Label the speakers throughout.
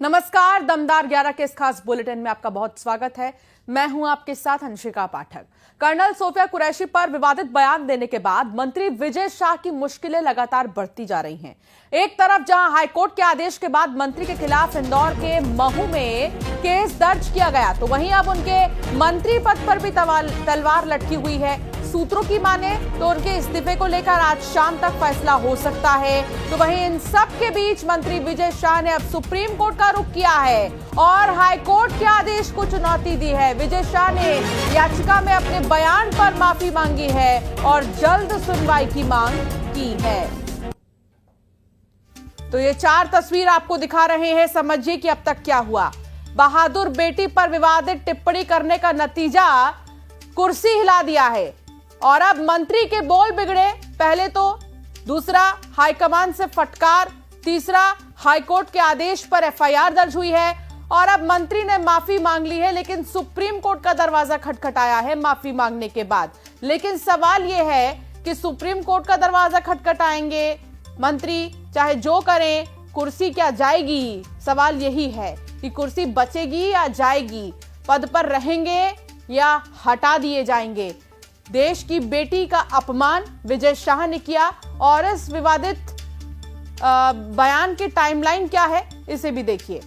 Speaker 1: नमस्कार, दमदार 11 के इस खास बुलेटिन में आपका बहुत स्वागत है। मैं हूं आपके साथ अंशिका पाठक। कर्नल सोफिया कुरैशी पर विवादित बयान देने के बाद मंत्री विजय शाह की मुश्किलें लगातार बढ़ती जा रही हैं। एक तरफ जहां हाईकोर्ट के आदेश के बाद मंत्री के खिलाफ इंदौर के महू में केस दर्ज किया गया, तो वहीं अब उनके मंत्री पद पर भी तलवार लटकी हुई है। सूत्रों की माने तो उनके इस्तीफे को लेकर आज शाम तक फैसला हो सकता है। तो वहीं इन सब के बीच मंत्री विजय शाह ने अब सुप्रीम कोर्ट का रुख किया है और हाईकोर्ट के आदेश को चुनौती दी है। विजय शाह ने याचिका में अपने बयान पर माफी मांगी है और जल्द सुनवाई की मांग की है। तो ये 4 तस्वीर आपको दिखा रहे हैं, समझिए कि अब तक क्या हुआ। बहादुर बेटी पर विवादित टिप्पणी करने का नतीजा कुर्सी हिला दिया है और अब मंत्री के बोल बिगड़े। पहले तो दूसरा, हाईकमान से फटकार, तीसरा, हाईकोर्ट के आदेश पर एफआईआर दर्ज हुई है और अब मंत्री ने माफी मांग ली है, लेकिन सुप्रीम कोर्ट का दरवाजा खटखटाया है माफी मांगने के बाद। लेकिन सवाल यह है कि सुप्रीम कोर्ट का दरवाजा खटखटाएंगे मंत्री, चाहे जो करें, कुर्सी क्या जाएगी? सवाल यही है कि कुर्सी बचेगी या जाएगी, पद पर रहेंगे या हटा दिए जाएंगे। देश की बेटी का अपमान विजय शाह ने किया और इस विवादित बयान की टाइमलाइन क्या है, इसे भी देखिए।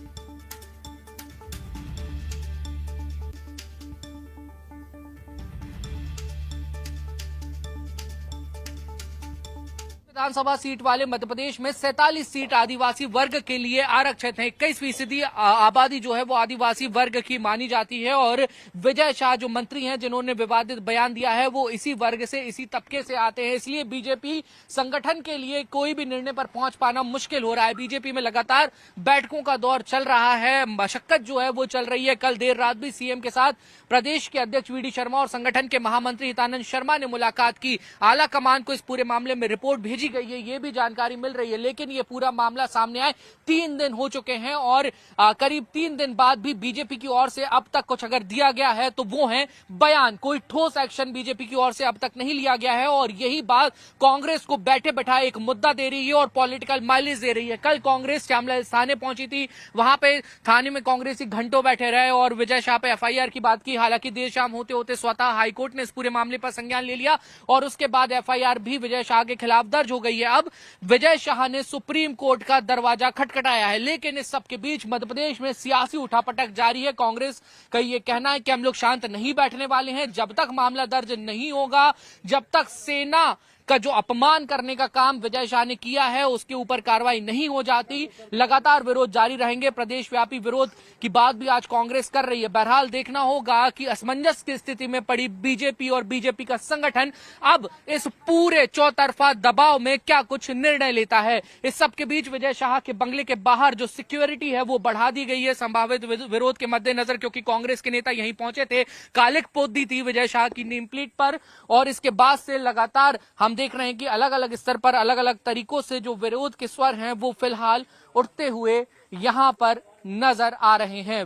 Speaker 2: विधानसभा सीट वाले मध्य प्रदेश में 47 सीट आदिवासी वर्ग के लिए आरक्षित है। 21% आबादी जो है वो आदिवासी वर्ग की मानी जाती है और विजय शाह जो मंत्री हैं जिन्होंने विवादित बयान दिया है वो इसी वर्ग से, इसी तबके से आते हैं। इसलिए बीजेपी संगठन के लिए कोई भी निर्णय पर पहुंच पाना मुश्किल हो रहा है। बीजेपी में लगातार बैठकों का दौर चल रहा है, मशक्कत जो है वो चल रही है। कल देर रात भी सीएम के साथ प्रदेश के अध्यक्ष वीडी शर्मा और संगठन के महामंत्री हितानंद शर्मा ने मुलाकात की। आला कमान को इस पूरे मामले में रिपोर्ट भेजी गई है, ये भी जानकारी मिल रही है। लेकिन ये पूरा मामला सामने आए 3 दिन हो चुके हैं और करीब 3 दिन बाद भी बीजेपी की ओर से अब तक कुछ अगर दिया गया है तो वो है बयान। कोई ठोस एक्शन बीजेपी की ओर से अब तक नहीं लिया गया है और यही बात कांग्रेस को बैठे बैठाए एक मुद्दा दे रही है और पॉलिटिकल माइलेज दे रही है। कल कांग्रेस श्यामला थाने पहुंची थी, वहां पे थाने में कांग्रेसी घंटों बैठे रहे और विजय शाह पे एफआईआर की बात की। हालांकि देर शाम होते होते स्वतः हाईकोर्ट ने इस पूरे मामले पर संज्ञान ले लिया और उसके बाद एफआईआर भी विजय शाह के खिलाफ दर्ज हो गई है। अब विजय शाह ने सुप्रीम कोर्ट का दरवाजा खटखटाया है, लेकिन इस सबके बीच मध्य प्रदेश में सियासी उठापटक जारी है। कांग्रेस का ये कहना है कि हम लोग शांत नहीं बैठने वाले हैं जब तक मामला दर्ज नहीं होगा, जब तक सेना का जो अपमान करने का काम विजय शाह ने किया है उसके ऊपर कार्रवाई नहीं हो जाती। लगातार विरोध जारी रहेंगे। प्रदेश व्यापी विरोध की बात भी आज कांग्रेस कर रही है। बहरहाल देखना होगा कि असमंजस की स्थिति में पड़ी बीजेपी और बीजेपी का संगठन अब इस पूरे चौतरफा दबाव में क्या कुछ निर्णय लेता है। इस सबके बीच विजय शाह के बंगले के बाहर जो सिक्योरिटी है वो बढ़ा दी गई है संभावित विरोध के मद्देनजर, क्योंकि कांग्रेस के नेता यहीं पहुंचे थे। कालिक पोत दी थी विजय शाह की नेम प्लेट पर और इसके बाद से लगातार हम देख रहे हैं कि अलग अलग स्तर पर अलग अलग तरीकों से जो विरोध के स्वर हैं वो फिलहाल उठते हुए यहां पर नजर आ रहे हैं।